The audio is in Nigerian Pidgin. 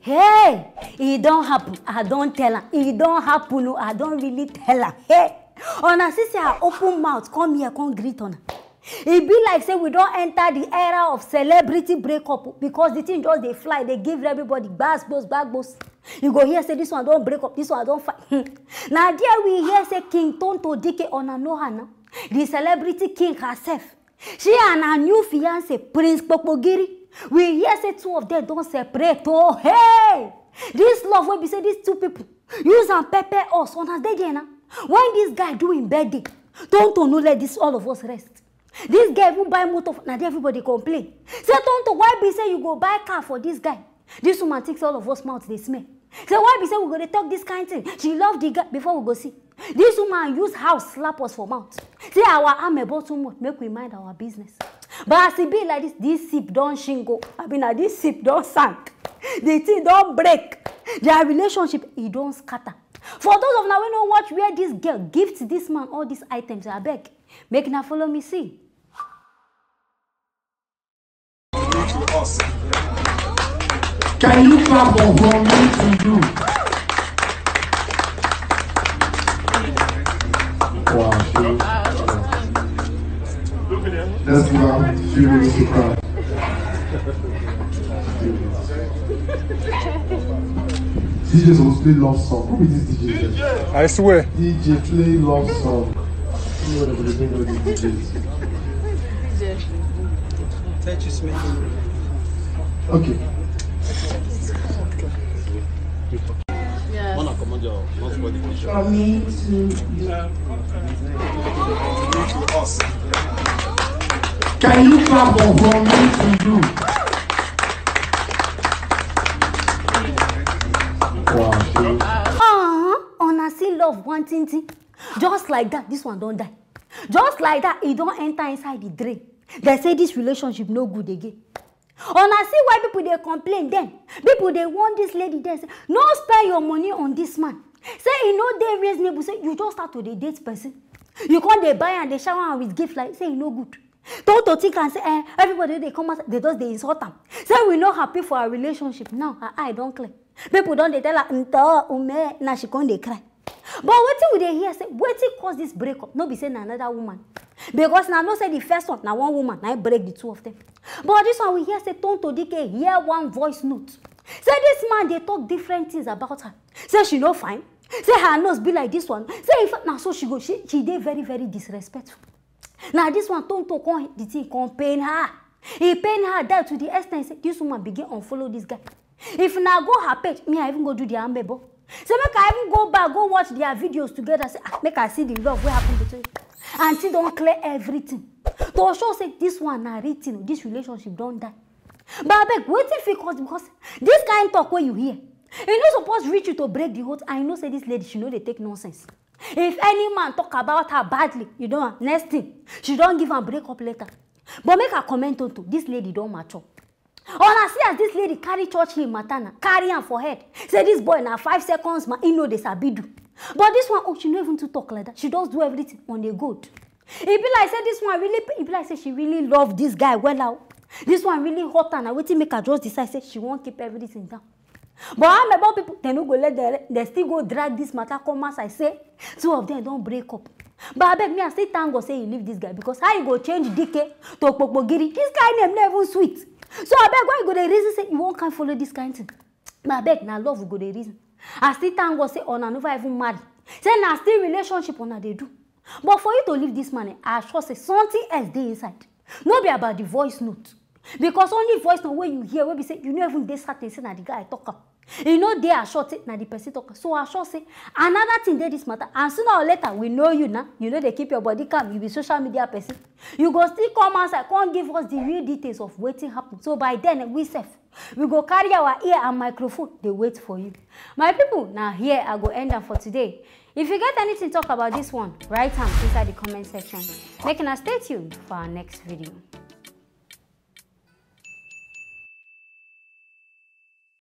Hey, it don't happen. I don't tell her. It don't happen. No, I don't really tell her. Hey, on her sister, her open mouth, come here, come greet on her. It be like say we don't enter the era of celebrity breakup because the thing just they fly, they give everybody back boss. You go here say this one don't break up, this one don't fight. Now there we hear say King Tonto Dikeh on her know her now. The celebrity king herself. She and her new fiance Prince Kpokpogri. We hear say two of them don't separate. Oh hey! This love when we say these two people use and pepper us on us day now. When this guy doing birthday, Tonto no let this all of us rest. This guy who buy motor, now everybody complain. Say Tonto, why be say you go buy car for this guy? This woman thinks all of us mouth they smell. Say why be say we go to talk this kind thing? She love the guy before we go see. This woman use house slap us for mouth. Say our arm about too much, make we mind our business. But as it be like this ship don't shingle. I mean, this ship don't sink. The thing don't break. Their relationship, it don't scatter. For those of now we know watch where this girl gifts this man all these items, I beg. Make now follow me see. Can you clap for me to do? Wow. Let's now feel to cry. DJ supposed to play love song. Who is this DJ? I swear. DJ play love song. You know what they bring all these DJs. Okay. Yeah. From me to you. Can you clap for me to you? Honestly love one thing. Just like that, this one don't die. Just like that, it don't enter inside the drain. They say this relationship no good again. Honestly, why people they complain then? People they want this lady there say, no spend your money on this man. Say you know they reasonable. Say you just start to the date person. You can't they buy and they shower with gift like say no good. Tonto Dikeh and say everybody they come out they just they insult them. Say we not happy for our relationship now. Her eye don't clear. People don't they tell her now she can't they cry. But what will they hear say wetin cause this breakup? No be saying another woman. Because now no say the first one, now one woman, now break the two of them. But this one we hear say Tonto Dikeh hear one voice note. Say this man they talk different things about her. Say she no fine. Say her nose be like this one. Say if now so she go she dey very very disrespectful. Now this one Tonto come the thing come pain her. He pain her that to the extent say this woman begin unfollow this guy. If now go her page, me I even go do the amebo. Say make I even go back, go watch their videos together. Say make I see the love what happened between. Until don't clear everything. To show say this one narrating, this relationship don't die. But I beg, wait if it because this kind of talk where you hear. You not supposed to reach you to break the heart. I know say this lady, she know they take nonsense. If any man talk about her badly, you don't next thing, she don't give a break up letter. But make a comment on to this lady don't mature. Honestly, as this lady carry church him matana, carry him for head. Say this boy now 5 seconds, man, he know this abidu. But this one, oh, she not even to talk like that. She does do everything on the good. It be like say this one really, it be like say she really love this guy well out. This one really hot and I waiting make her just decide say she won't keep everything down. But I'm about people, they no go let they still go drag this matter come as I say. Two of them don't break up. But I beg me, I still thank God say you leave this guy because how you go change Dikeh to Kpokpogri? This guy name never even sweet. So I beg why you go the reason say you won't can follow this kind of thing. But I beg now love will go the reason. I still thank God say on never even marry. Say now still relationship on they do. But for you to leave this man, I sure say something else dey inside. Not be about the voice note. Because only voice note where you hear where be say you know even they start say na the guy talk up. You know they are short na the person talk. So I sure say another thing dey this matter. And sooner or later we know you now. You know they keep your body calm. You be social media person. You go still come outside, can't give us the real details of waiting happen. So by then we safe. We go carry our ear and microphone. They wait for you. My people, now here I go end up for today. If you get anything to talk about this one, write them inside the comment section. Make sure stay tuned for our next video.